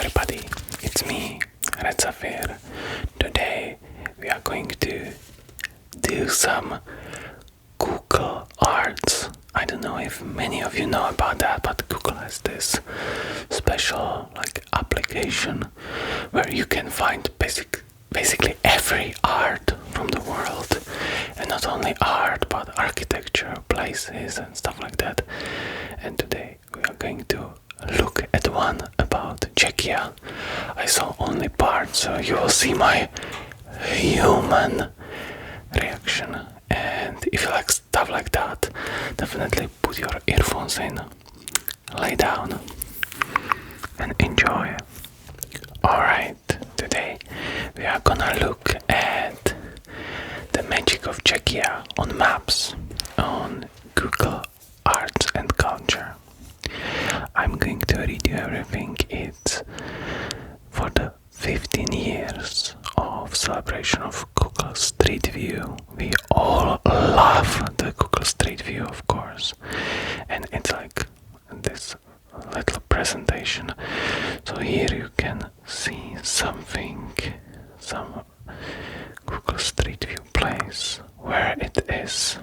everybody, it's me, Redsaphir. Today we are going to do some Google Arts. I don't know if many of you know about that, but Google has this special application where you can find basically every art from the world, and not only art but architecture, places and stuff like that. And today we are going to look at one about Czechia. I saw only part, so you will see my human reaction. And if you like stuff like that, definitely put your earphones in, lay down and enjoy. Alright, today we are gonna look at the magic of Czechia on maps, on Google Arts and Culture. I'm going to read you everything. It's for the 15 years of celebration of Google Street View. We all love the Google Street View, of course, and it's like this little presentation. So here you can see some Google Street View place, where it is.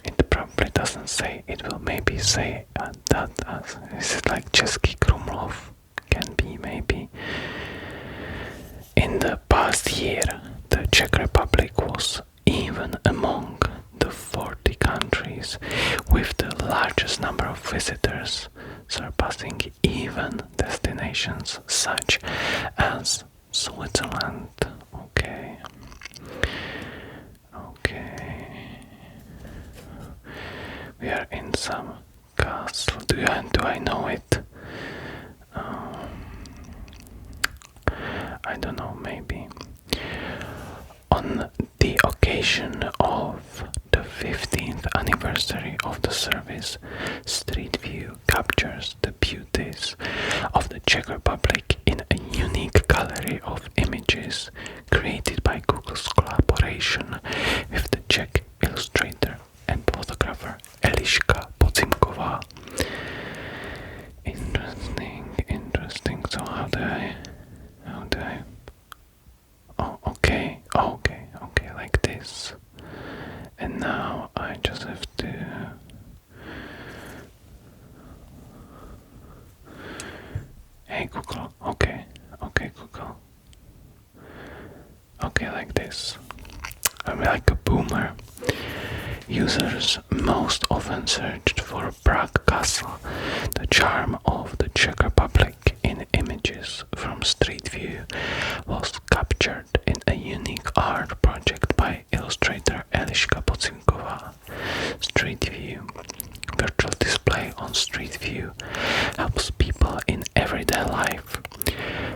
It probably doesn't say. It will maybe say that is it like Český Krumlov? Can be maybe. In the past year, the Czech Republic was even among the 40 countries with the largest number of visitors, surpassing even destinations such as Switzerland. Okay. We are in some castle. Do I know it? I don't know, maybe. On the occasion of the 15th anniversary of the service, Street View captures the beauties of the Czech Republic in a unique gallery of images created by Google's collaboration with the Czech illustrator and photographer Eliška Pocimková. Interesting. So how do I? Oh, okay, like this. And now I just have to. Hey Google, okay, Google. Okay, like this. I'm like a boomer. Users most often searched for Prague Castle, the charm of the Czech Republic in images from Street View was captured in a unique art project by illustrator Eliška Pocimková. Street View. Virtual display on Street View helps people in everyday life.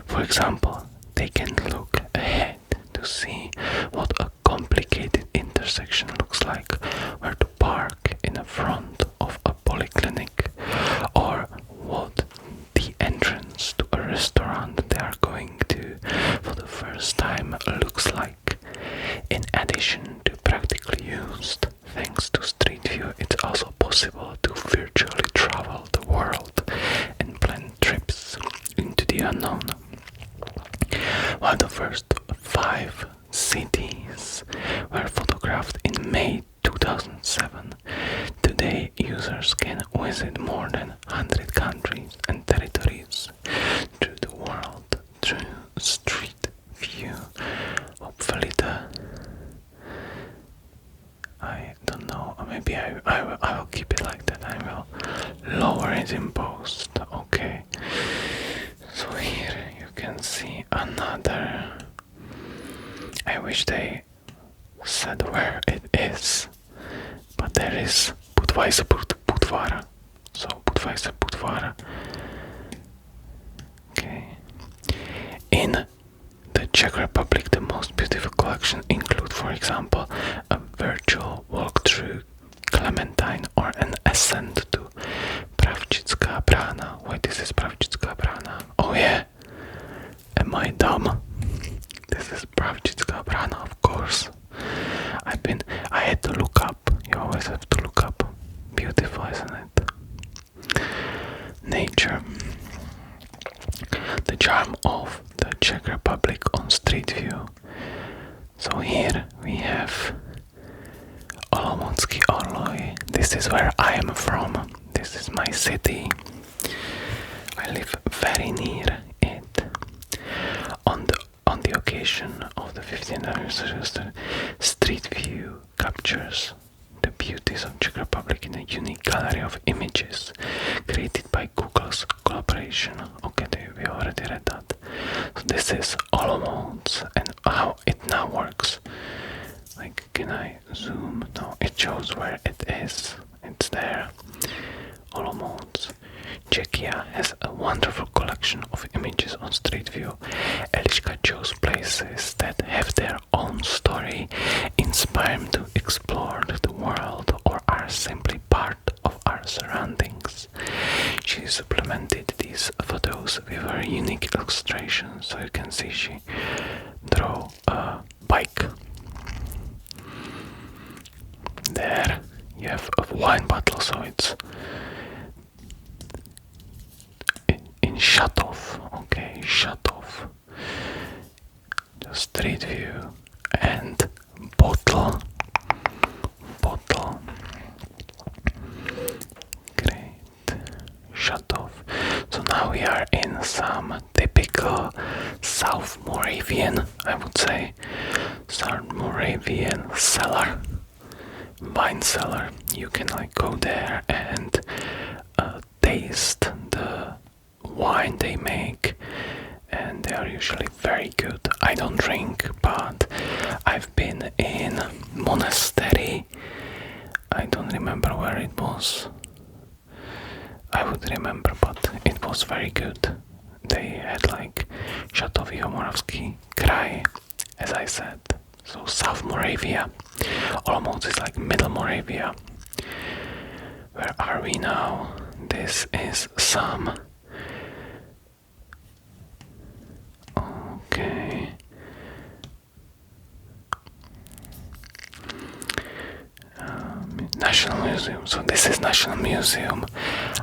For example, they can look ahead to see what a complicated intersection looks like, where to park in the front of a polyclinic, or what the entrance to a restaurant they are going to for the first time looks like. In addition to practical use, thanks to Street View, it's also possible to virtually travel the world and plan trips into the unknown. While the first 5 cities were photographed in May 2007, today users can visit more than 100 countries and territories through the world through Street View. Hopefully I don't know, maybe I will keep it like that. I will lower it in post. Okay, so here you can see another. I wish they said where it is, but there is Budweise Budvar. So Budweise Budvar. Okay. In the Czech Republic, the most beautiful collections include, for example, a virtual walk-through Clementine or an ascent to Pravčická Brána. Wait, this is Pravčická Brána. Oh yeah. Am I dumb? This is Pravčická Brána, of course. I had to look up. You always have to look up. Beautiful, isn't it? Nature. the charm of the Czech Republic on Street View. So here we have Olomoucký Orloj. This is where I am from. This is my city. I live very near it. On the occasion of the 15th anniversary, Street View captures the beauties of Czech Republic in a unique gallery of images created by Google's collaboration. Okay, we already read that. So this is Olomouc, and how it now works. Like, can I zoom? No, it shows where it is. It's there. Olomouc. Czechia has a wonderful collection of images on Street View. Eliška chose places that have their own story, inspire to explore the world, or are simply part of our surroundings. She supplemented these photos with her unique illustrations, so you can see she drew a bike. There you have a wine bottle, so it's in shut off. Okay, shut off. The Street View and bottle. Great. Shut off. So now we are in some typical South Moravian, I would say, South Moravian cellar, wine cellar. You can like go there and taste the wine they make, and they are usually very good. I don't drink, but I've been in monastery. I don't remember where it was. I would remember, but it was very good. They had like Šatovýho Moravský kraj, as I said. So South Moravia. Olomouc is like Middle Moravia. Where are we now? This is some... Okay. National Museum. So this is National Museum.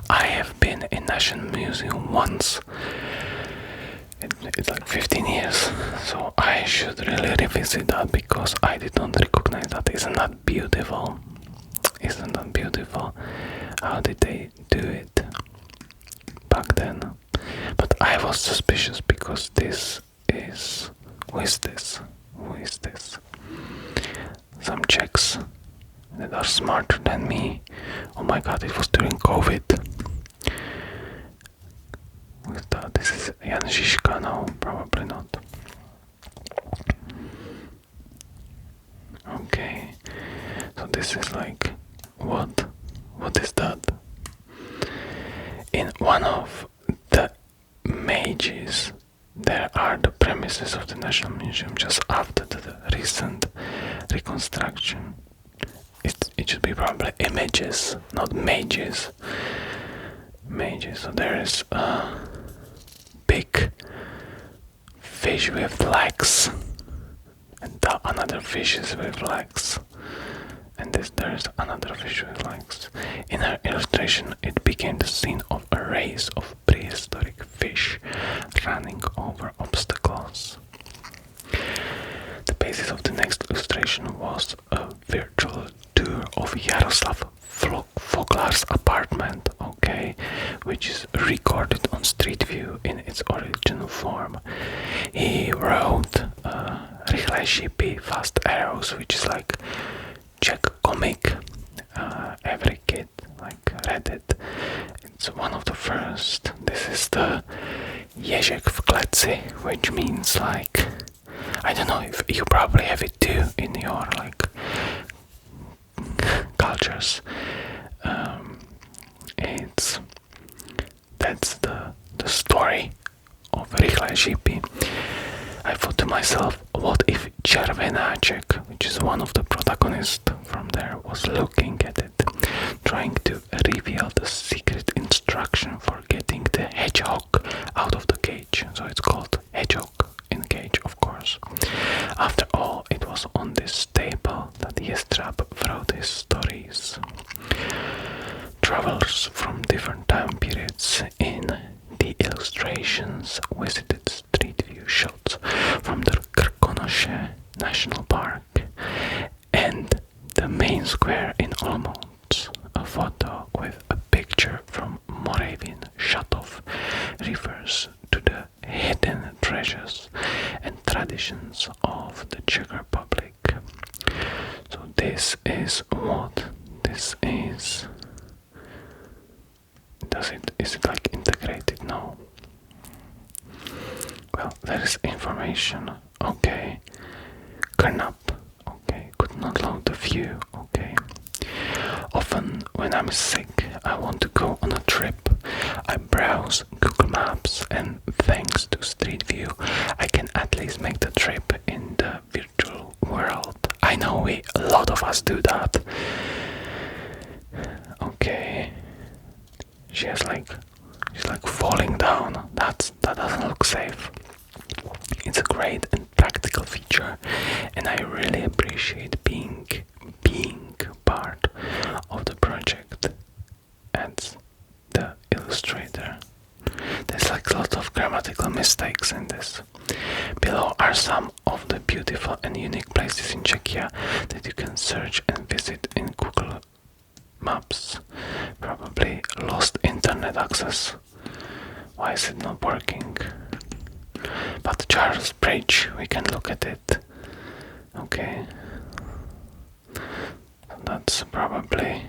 I have been in National Museum once. It's like 15 years. So I should really revisit that because I did not recognize that. Isn't that beautiful? Isn't that beautiful? How did they do it back then? But I was suspicious because this is... Who is this? Who is this? Some Czechs that are smarter than me. Oh my god, it was during COVID. Who is that? This is Jan Žižka? No, probably not. Okay. So this is like... What? What is that? In one of the mages, there are the premises of the National Museum just after the recent reconstruction. It should be probably images, not mages. Mages. So there is a big fish with legs, and another fish is with legs, and there is another fish with legs. In her illustration, it became the scene of a race of prehistoric fish running over obstacles. The basis of the next illustration was a virtual tour of Jaroslav Foglar's apartment, okay, which is recorded on Street View in its original form. He wrote Rychlé šípy, Fast Arrows, which is like Czech comic. Every kid like read it. It's one of the first. This is the Ježek v kleci, which means like, I don't know if you probably have it too in your like cultures. That's the story of Rychlé šípy. I thought to myself, what if Červenáček, which is one of the protagonists from there, was looking at it, trying to reveal the secret instruction for getting the hedgehog out of the cage. So it's called Hedgehog in Cage, of course. After all, it was on this table that Jestřáb wrote his stories. Travelers from different time periods in the illustrations, visited street view shots from the Krkonoše National Park and the main square in Olomouc. A photo with a picture from Moravian shut-off refers to the hidden treasures and traditions of the Czech Republic. So this is what this is. Is it like integrated? No. Well, there is information. Okay. Karnap. Okay. Could not load the view. Okay. Often when I'm sick, I want to go on a trip. I browse Google Maps, and thanks to Street View, I can at least make the trip in the virtual world. I know a lot of us do that. Okay. She's like falling down. That doesn't look safe. It's a great and practical feature, and I really appreciate being part of the project. Adds the illustrator. There's like a lot of grammatical mistakes in this. Below are some of the beautiful and unique places in Czechia that you can search and visit in Google Maps. Probably lost internet access. Why is it not working? But Charles Bridge, we can look at it. Okay. That's probably.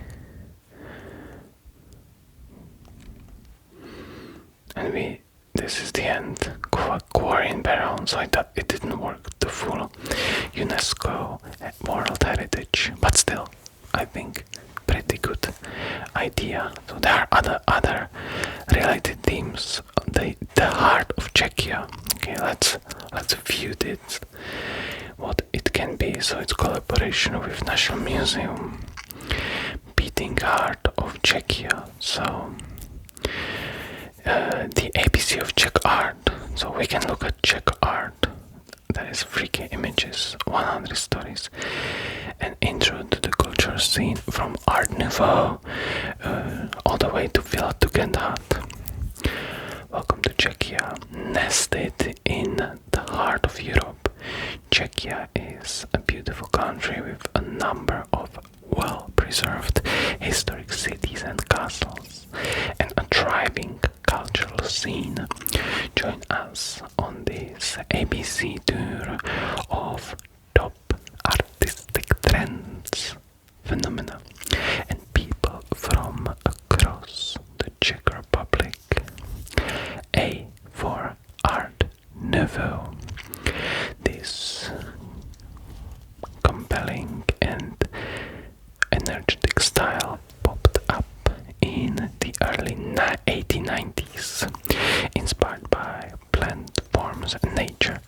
And this is the end. Quarry in Brána, so it didn't work. The full UNESCO World Heritage, but still, I think pretty good idea. So there are other related themes. The heart of Czechia. Okay, let's view it. What it can be. So it's collaboration with National Museum. Beating heart of Czechia. So the ABC of Czech art. So we can look at Czech art. There is freaky images, 100 stories, an intro to the cultural scene from Art Nouveau all the way to Villa Tugendhat. Welcome to Czechia, nested in the heart of Europe. Czechia is a beautiful country with a number of well-preserved historic cities and castles, and a thriving cultural scene. Join us on this ABC tour of top artistic trends, phenomena, and people from across the Czech Republic. A for Art Nouveau. This compelling and energetic style popped up in the early 1890s, inspired by plant forms and nature.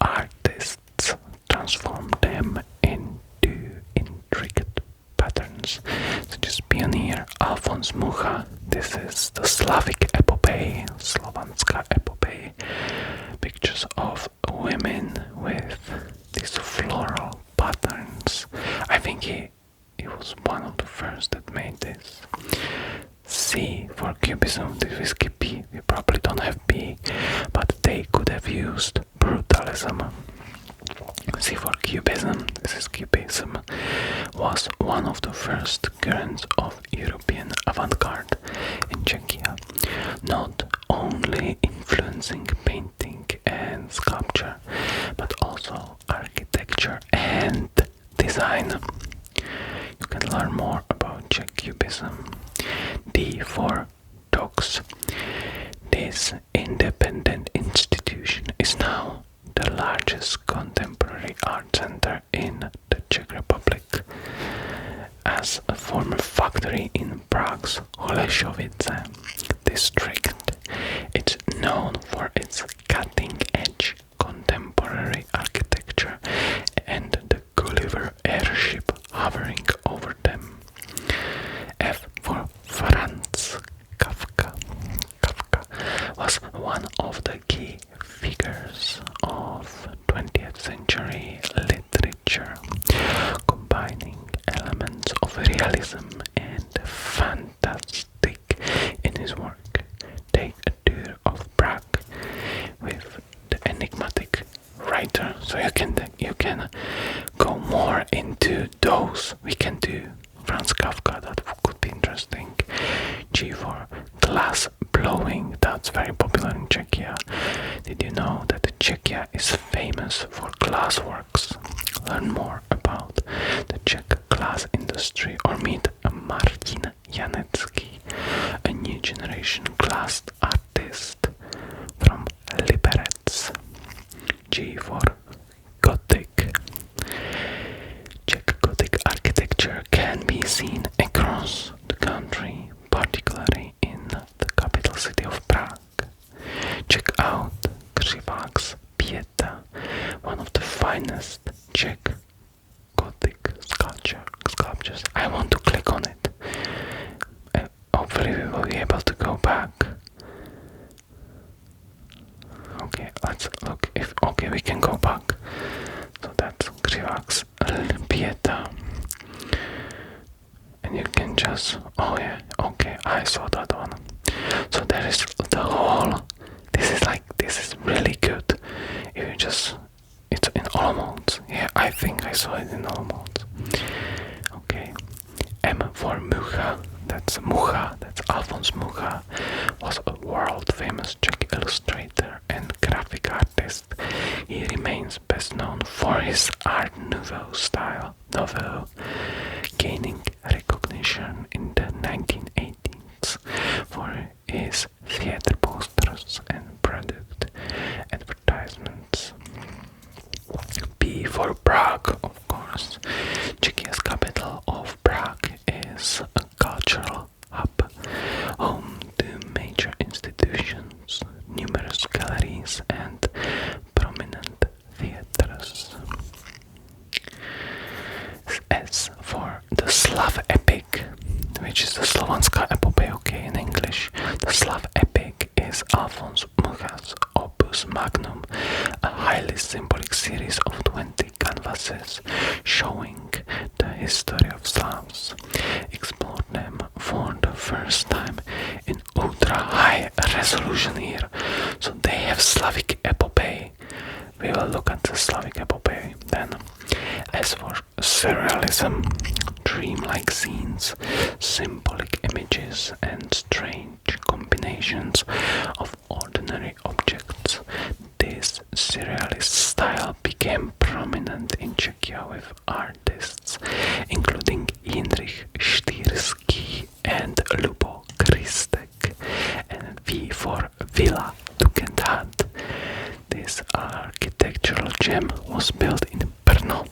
Artists transformed them into intricate patterns, such as pioneer Alphonse Mucha. This is the Slavic epopee, Slovanská epopee. Pictures of women with these floral patterns. I think he was one of the first that made this. C for Cubism. This is P. We probably don't have B, but they could have used brutalism. C for Cubism. This is Cubism. Was one of the first currents of European avant-garde in Czechia, not only influencing painting and sculpture, but also architecture and design. You can learn more about Czech Cubism. D for Dogs. This independent institution is now the largest contemporary art center in the Czech Republic. As a former factory in Prague's Holešovice district, it's known for its cutting-edge contemporary architecture and the Gulliver airship hovering over them. F for Franz. Kafka. Kafka was one of the key figures of 20th century literature, combining elements of realism and fantastic in his work. Take a tour that's very popular in Czechia. Did you know that Czechia is famous for glassworks? Learn more about the Czech glass industry or meet Martin Janecký, a new generation glass artist from Liberec. G for Gothic. Czech Gothic architecture can be seen across the country, particularly in the capital city of Prague. Check out Křivák's Pieta, one of the finest Czech Gothic sculptures. I want to click on it. Hopefully we will be able to go back. Okay, let's look if we can go back. So that's Křivák's Pieta. And you can just I saw that one. So there is the whole. This is really good. If you just, it's in Olomouc. Yeah, I think I saw it in Olomouc. Okay. M for Mucha. That's Alfons Mucha, was a world famous Czech illustrator and graphic artist. He remains best known for his Art Nouveau style, Nouveau, gaining recognition in the 1980s for his theater posters and product advertisements. P for Prague, of course. Czechia's capital of Prague is a cultural hub, home to major institutions, numerous galleries and prominent theaters. S for the Slav epic, which is the Slovanská epopée, in English. The Slav epic is Alfons Mucha's opus magnum, a highly symbolic series of 20 canvases showing the history of Slavs. Explored them for the first time in ultra high resolution here. So they have Slavic epopee. We will look at the Slavic epopee then. As for surrealism, dreamlike scenes, symbolic images and strange combinations of ordinary objects, this surrealist style became prominent in Czechia with artists including Jindřich Štýrský and Lubo Kristek. And V for Villa Tugendhat. This architectural gem was built in Brno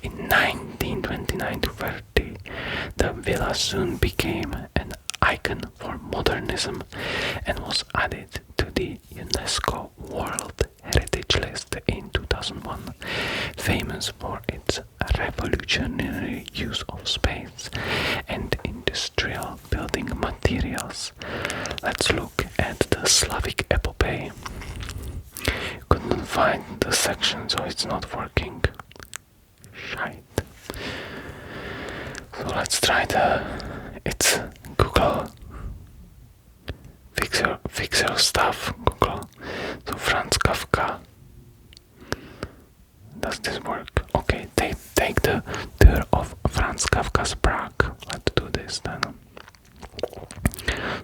in 1929-30. The villa soon became an icon for modernism and was added to the UNESCO World Heritage List in 2001, famous for its revolutionary use of space and industrial building materials. Let's look at the Slavic epopee. Couldn't find the section, so it's not working. Shite. So let's try it's Google. Fix your stuff, Google. So Franz Kafka. Does this work? Okay, take the tour of Franz Kafka's Prague. Let's do this then.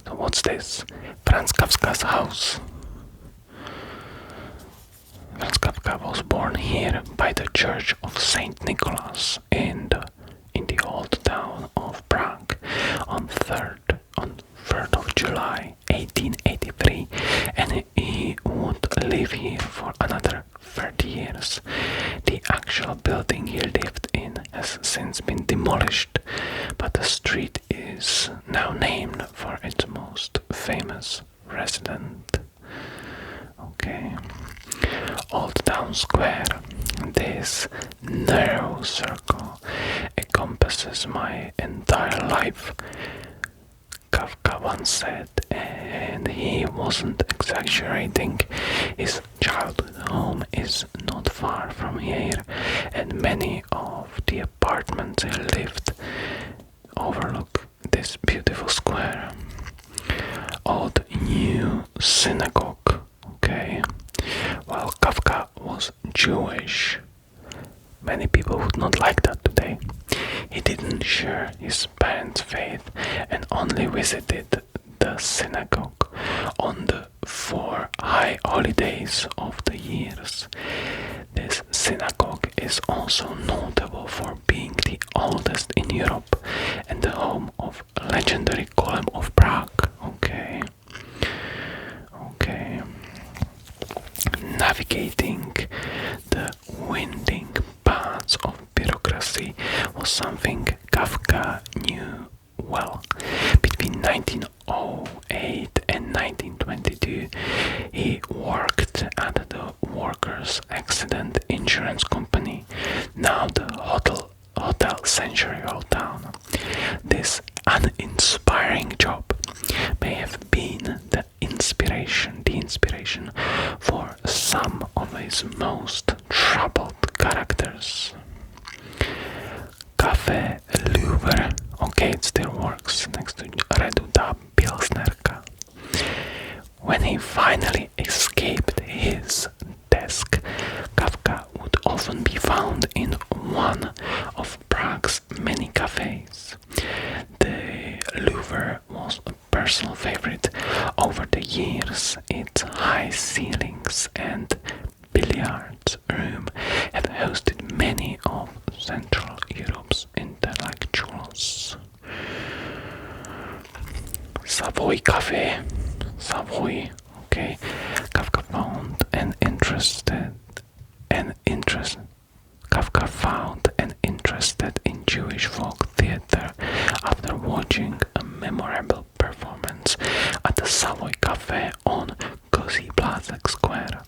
So what's this? Franz Kafka's house. Franz Kafka was born here by the Church of Saint Nicholas in the old town of Prague on 3rd of July 1883, and he would live here for another 30 years. The actual building he lived in has since been demolished, but the street is now named for its most famous resident. Okay. Old Town Square. This narrow circle encompasses my entire life, Kafka once said, and he wasn't exaggerating. His childhood home is not far from here, and many of the apartments he lived overlook this beautiful square. Old New Synagogue. Okay. While Kafka was Jewish, many people would not like that today. He didn't share his parents' faith and only visited the synagogue on the early days of the years. This synagogue is also notable for being the oldest in Europe and the home of legendary Golem of Prague. Okay. Navigating the winding paths of bureaucracy was something Kafka knew well. Between 1908 and 1922, he worked at the Workers' Accident Insurance Company, now the Hotel Century Old Town. This uninspiring job may have been the inspiration for some of his most troubled characters. Café Louvre, okay, it still works next to Reduta Pilsnerka. When he finally escaped his desk, Kafka would often be found in one of Prague's many cafes. The Louvre was a personal favorite over the years. Its high ceilings and billiards room have hosted many of Central Europe's intellectuals. Savoy Cafe, Savoy, okay. Kafka found an interested in Jewish folk theater after watching a memorable performance at the Savoy Cafe on Cozy Plaza Square.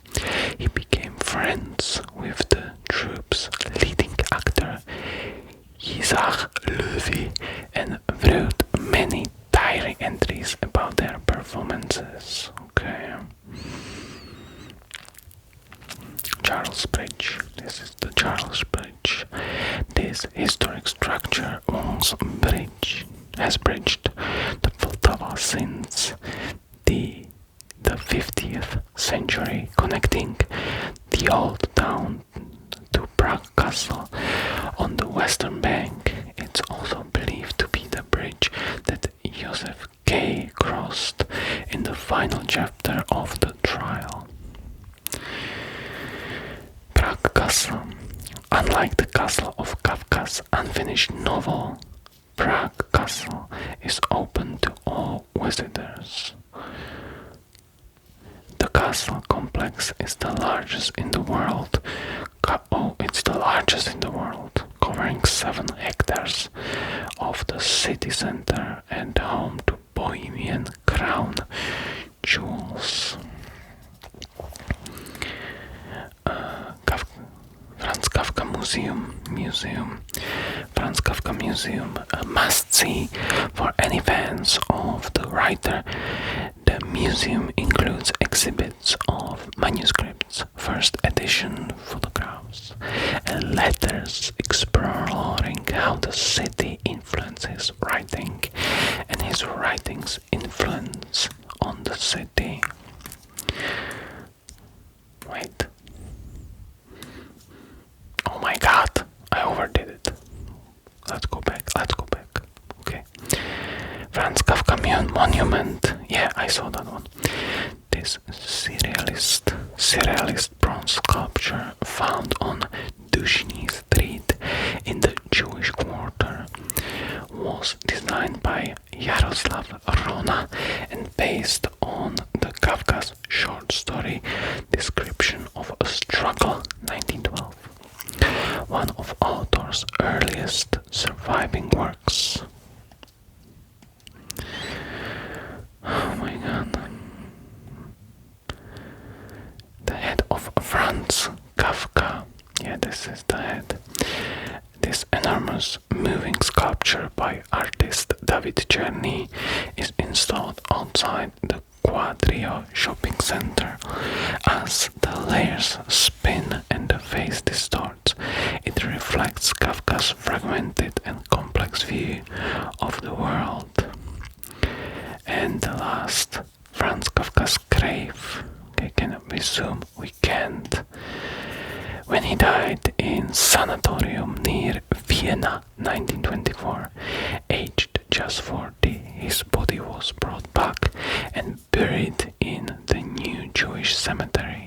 He became friends with the troupe's leading actor Yitzhak Lewy and wrote many diary entries about their performances. Okay. Charles Bridge. This is the Charles Bridge. This historic structure has bridged the Vltava since the 50th century, connecting the old town to Prague Castle on the western bank. It's also believed to be the bridge that Joseph K. crossed in the final chapter of the trial. Prague Castle. Unlike the castle of Kafka's unfinished novel, Prague Castle is open to all visitors. The castle complex is the largest in the world. It's the largest in the world, covering 7 hectares of the city center and home to Bohemian crown jewels. Franz Kafka Museum. Franz Kafka Museum, a must-see for any fans of the writer. The museum includes exhibits of manuscripts, first edition photographs, and letters exploring how the city influenced his writing and his writing's influence on the city. Wait. Oh my god, I overdid it. Let's go back. Okay. Franz Kafka Monument. Yeah, I saw that one. This surrealist bronze sculpture found on Dushny Street in the Jewish quarter was designed by Jaroslav Rona and based on the Kafka's short story Description of a Struggle, 1912. One of author's earliest surviving works. Oh my god. The head of Franz Kafka. Yeah, this is the head. This enormous moving sculpture by artist David Czerny is installed outside the Quadrio shopping center. As the layers spin and the face distorts, it reflects Kafka's fragmented and complex view of the world. And the last, Franz Kafka's grave. Okay, can we zoom? We can't. When he died in sanatorium near Vienna, 1924, aged just 40, his body was brought back and buried in the new Jewish cemetery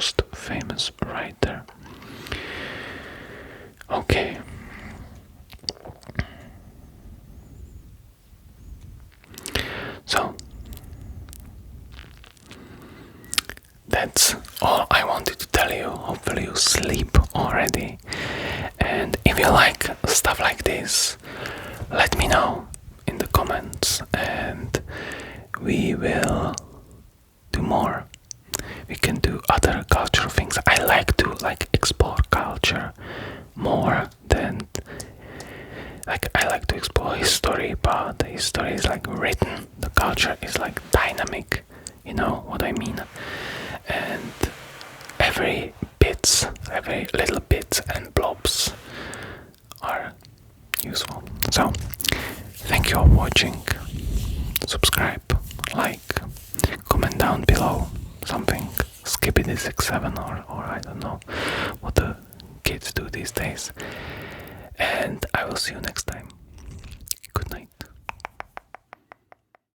most famous writer. Okay. So that's all I wanted to tell you. Hopefully you sleep already. And if you like stuff like this, let me know in the comments and we will do more. We can do other cultural things. I like to explore culture more than I like to explore history, but the history is written. The culture is dynamic. You know what I mean? And every little bits and blobs are useful. So thank you for watching. Subscribe, like, comment down below something. Skippity 67 or I don't know what the kids do these days. And I will see you next time.